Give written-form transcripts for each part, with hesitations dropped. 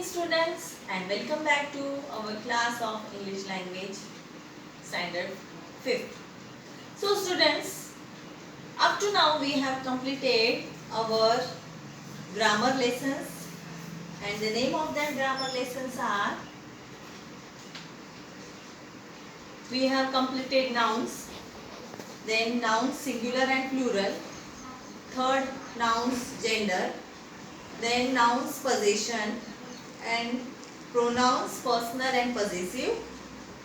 Students, and welcome back to our class of English language standard 5th. So students, up to now we have completed our grammar lessons, and the name of that grammar lessons are, we have completed nouns, then nouns singular and plural, third nouns gender, then nouns possession, and pronouns personal and possessive,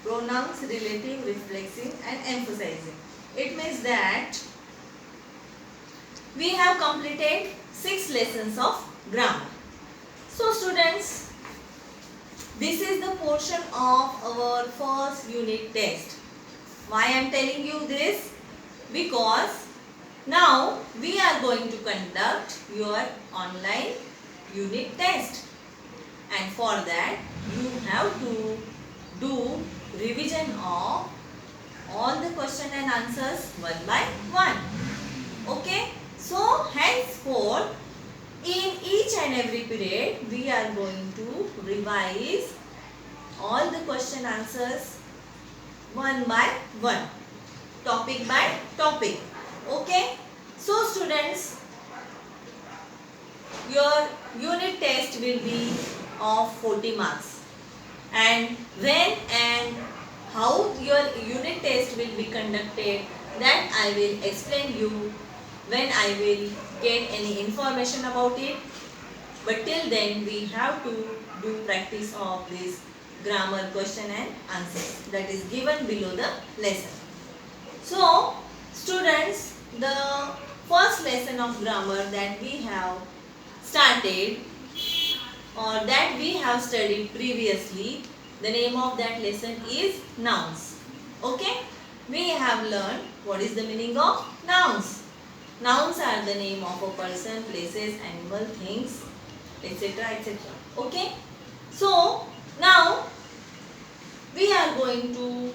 pronouns relative, reflexive and emphasizing. It means that we have completed 6 lessons of grammar. So students, this is the portion of our first unit test. Why I am telling you this? Because now we are going to conduct your online unit test. And for that you have to do revision of all the question and answers one by one. Okay, so henceforth in each and every period we are going to revise all the question answers one by one, topic by topic. Okay, so students, your unit test will be of 40 marks, and when and how your unit test will be conducted, that I will explain you when I will get any information about it. But till then we have to do practice of this grammar question and answers that is given below the lesson. So students, the first lesson of grammar that we have started, or that we have studied previously, the name of that lesson is nouns. Okay, we have learned what is the meaning of nouns. Nouns are the name of a person, places, animal, things, etc., etc. Okay, so now we are going to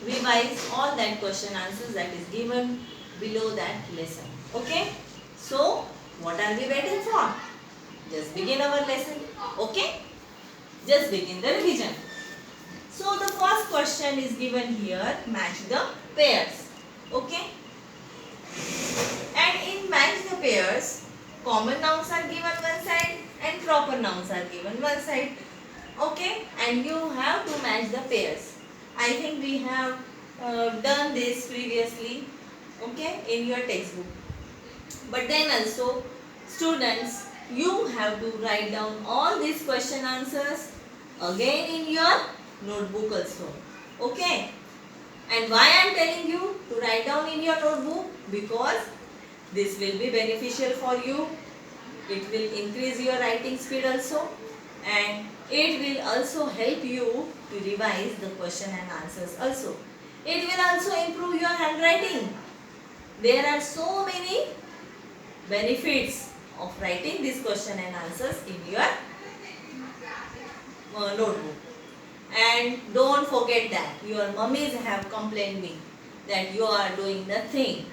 revise all that question answers that is given below that lesson. Okay, so what are we waiting for? Just begin our lesson. Okay, just begin the revision. So the first question is given here, match the pairs. Okay, and in match the pairs, common nouns are given one side and proper nouns are given one side. Okay, and you have to match the pairs. I think we have done this previously, okay, in your textbook. But then also, students, you have to write down all these question answers again in your notebook also. Okay, and why I am telling you to write down in your notebook? Because this will be beneficial for you. It will increase your writing speed also, and it will also help you to revise the question and answers also. It will also improve your handwriting. There are so many benefits of writing this question and answers in your notebook. And don't forget that your mummies have complained me that you are doing nothing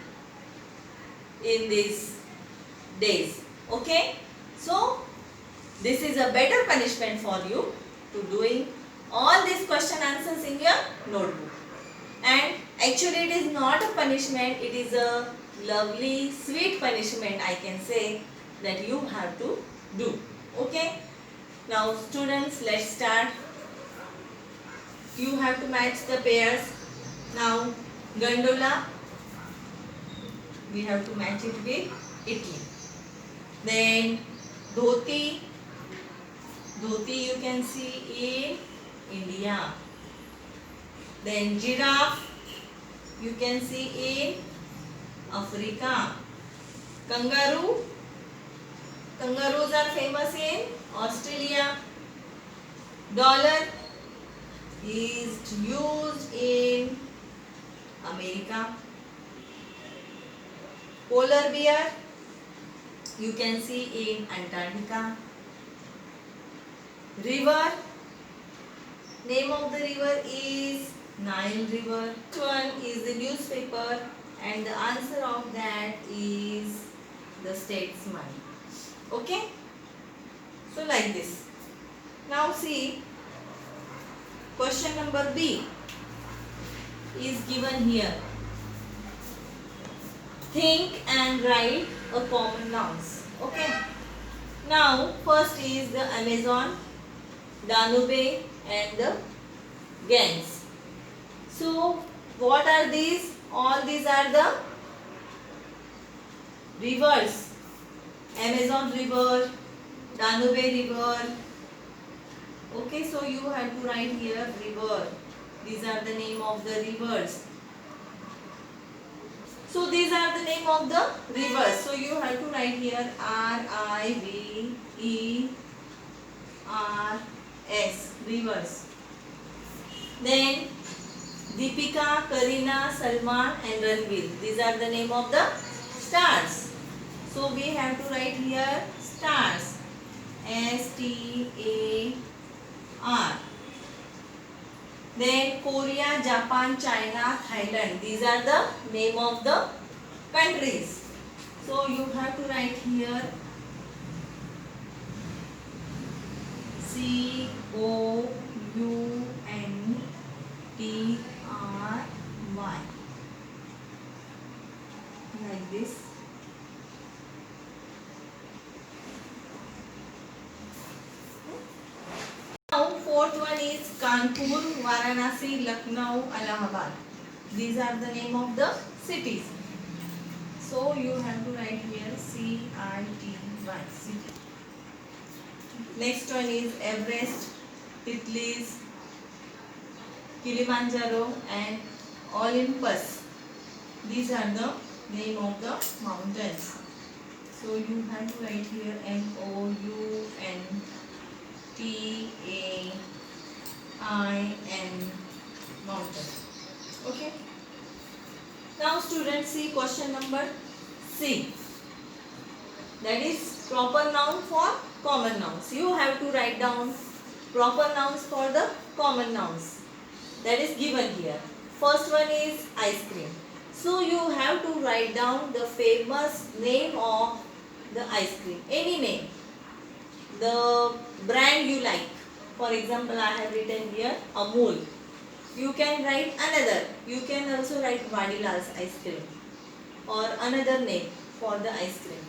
in these days. Okay, so this is a better punishment for you to doing all these question answers in your notebook. And actually it is not a punishment, it is a lovely sweet punishment, I can say, that you have to do. Okay, now students, let's start. You have to match the pairs. Now gondola, we have to match it with Italy. Then dhoti, dhoti you can see in India. Then giraffe you can see in Africa. Kangaroo, kangaroos are famous in Australia. Dollar is used in America. Polar bear you can see in Antarctica. River, name of the river is Nile River. Which one is the newspaper, and the answer of that is the Statesman. Okay, so like this. Now see, question number B is given here. Think and write a common nouns. Okay. Now first is the Amazon, Danube and the Ganges. So what are these? All these are the rivers. Amazon river, Danube river. Okay, so you have to write here river. These are the name of the rivers. So these are the name of the rivers. So you have to write here R-I-V-E-R-S, rivers. Then Deepika, Kareena, Salman and Ranveer. These are the name of the stars. So we have to write here stars. S-T-A-R. Then Korea, Japan, China, Thailand. These are the name of the countries. So you have to write here C-O-U-N-T-R-Y. Like this. Now fourth one is Kanpur, Varanasi, Lucknow, Allahabad. These are the name of the cities. So you have to write here C-I-T-Y, city. Next one is Everest, Titlis, Kilimanjaro and Olympus. These are the name of the mountains. So you have to write here M-O-U-N-T-A-I-N, mountain. Okay. Now students, see question number C. That is proper noun for common nouns. You have to write down proper nouns for the common nouns. That is given here. First one is ice cream. So you have to write down the famous name of the ice cream. Any name. The brand you like. For example, I have written here Amul. You can write another. You can also write Vadila's ice cream or another name for the ice cream.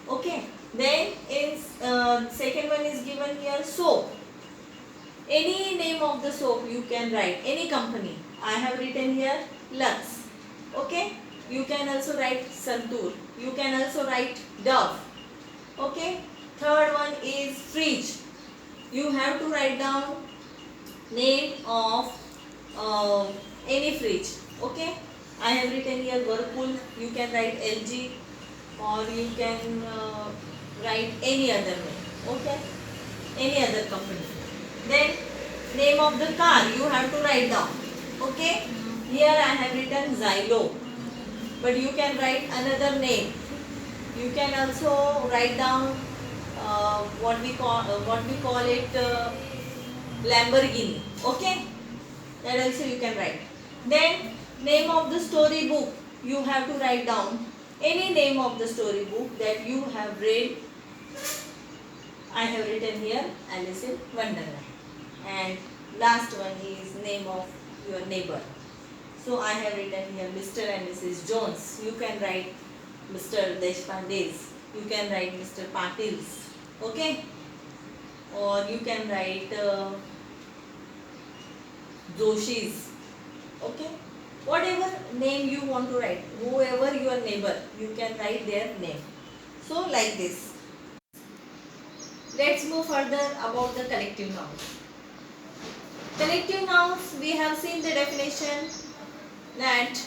Okay. Then in second one is given here soap. Any name of the soap you can write. Any company. I have written here Lux. Okay. You can also write Santur. You can also write Dove. Okay. Third one is fridge. You have to write down name of any fridge. Okay. I have written here Whirlpool. You can write LG or you can write any other name. Okay. Any other company. Then name of the car you have to write down. Okay. Here I have written Xylo. But you can write another name. You can also write down what we call it Lamborghini. Okay. That also you can write. Then name of the story book you have to write down any name of the story book that you have read. I have written here Alice in Wonderland. And last one is name of your neighbor. So I have written here Mr. and Mrs. Jones. You can write Mr. Deshpande's. You can write Mr. Patil's. Okay. Or you can write Joshi's. Okay. Whatever name you want to write, whoever your neighbor, you can write their name. So like this. Let's move further about the collective nouns. Collective nouns, we have seen the definition that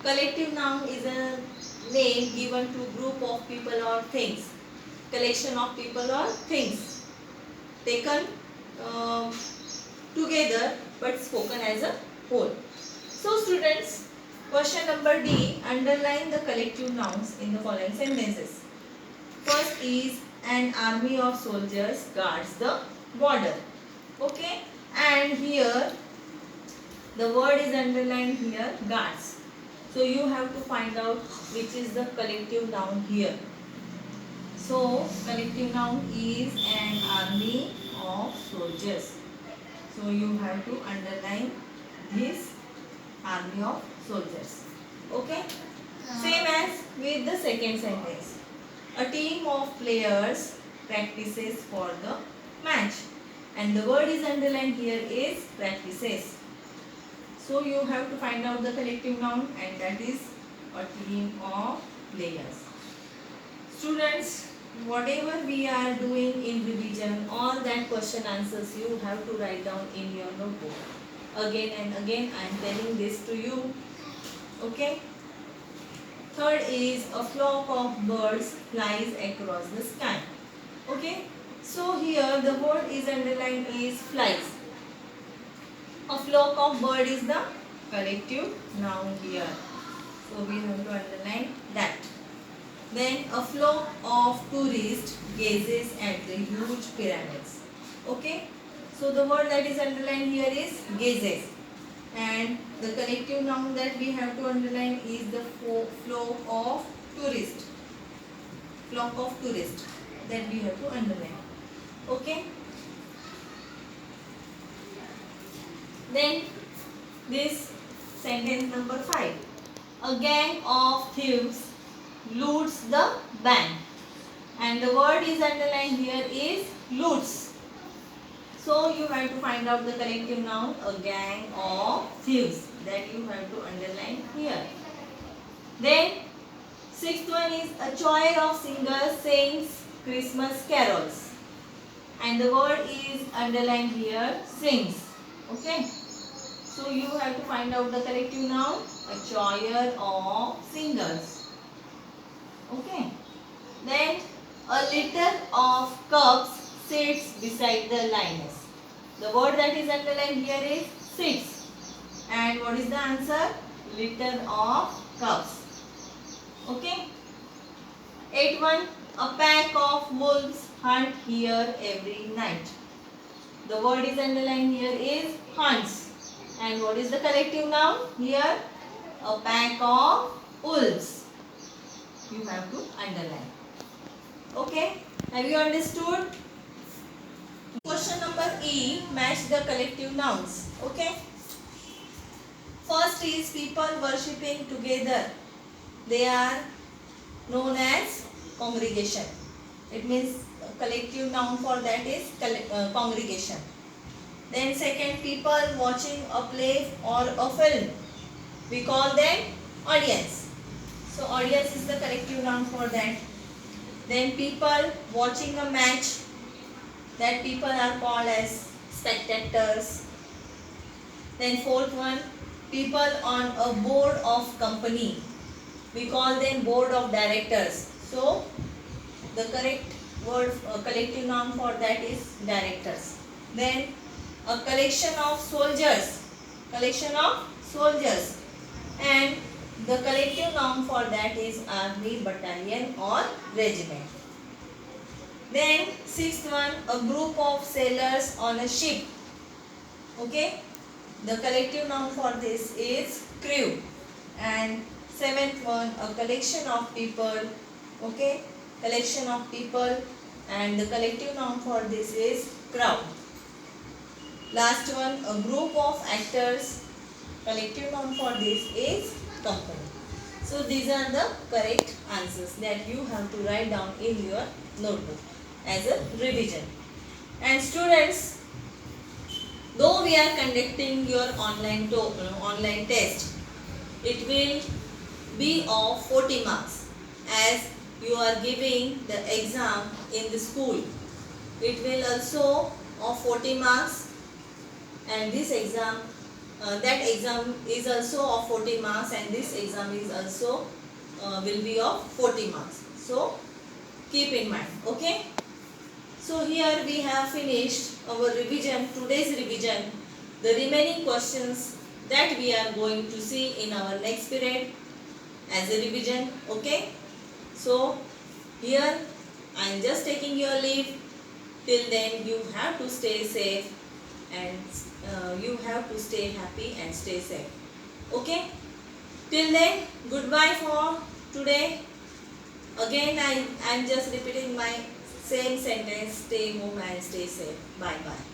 collective noun is a name given to group of people or things. Collection of people or things taken together but spoken as a whole. So students, question number D, underline the collective nouns in the following sentences. First is an army of soldiers guards the border. Okay, and here the word is underlined here, guards. So you have to find out which is the collective noun here. So collective noun is an army of soldiers. So you have to underline this army of soldiers. Okay? Same as with the second sentence. A team of players practices for the match. And the word is underlined here is practices. So you have to find out the collective noun, and that is a team of players. Students, whatever we are doing in revision, all that question answers you have to write down in your notebook. Again and again I am telling this to you. Okay? Third is a flock of birds flies across the sky. Okay? So here the word is underlined is flies. A flock of bird is the collective noun here. So we have to underline that. Then a flock of tourists gazes at the huge pyramids. Okay? So the word that is underlined here is gazes. And the collective noun that we have to underline is the flock of tourists. Flock of tourists that we have to underline. Okay? Then this sentence number 5. A gang of thieves loots the bank. And the word is underlined here is loots. So you have to find out the collective noun, a gang of thieves, that you have to underline here. Then sixth one is a choir of singers sings Christmas carols. And the word is underlined here, sings. Okay? So you have to find out the collective noun, a choir of singers. Okay? Then a litter of cups sits beside the lioness. The word that is underlined here is sits. And what is the answer? Litter of cups. Okay? 8.1. A pack of wolves hunt here every night. The word is underlined here is hunts. And what is the collective noun? Here, a pack of wolves. You have to underline. Okay? Have you understood? Question number E, match the collective nouns. Okay? First is people worshipping together. They are known as congregation. It means collective noun for that is congregation. Then second, people watching a play or a film. We call them audience. So audience is the collective noun for that. Then people watching a match, that people are called as spectators. Then fourth one, people on a board of company. We call them board of directors. So the correct word collective noun for that is directors. Then a collection of soldiers. Collection of soldiers. And the collective noun for that is army, battalion or regiment. Then sixth one, a group of sailors on a ship. Okay? The collective noun for this is crew. And seventh one, a collection of people. Okay? Collection of people. And the collective noun for this is crowd. Last one, a group of actors. Collective noun for this is company. So these are the correct answers that you have to write down in your notebook as a revision. And students, though we are conducting your online test, it will be of 40 marks as you are giving the exam in the school. It will also of 40 marks, and this exam that exam is also of 40 marks, and this exam is also will be of 40 marks. So keep in mind. Okay? So here we have finished our revision, today's revision. The remaining questions that we are going to see in our next period as a revision. Okay? So here I am just taking your leave. Till then you have to stay safe and you have to stay happy and stay safe. Okay? Till then, goodbye for today. Again I am just repeating Same sentence, stay home and stay safe. Bye bye.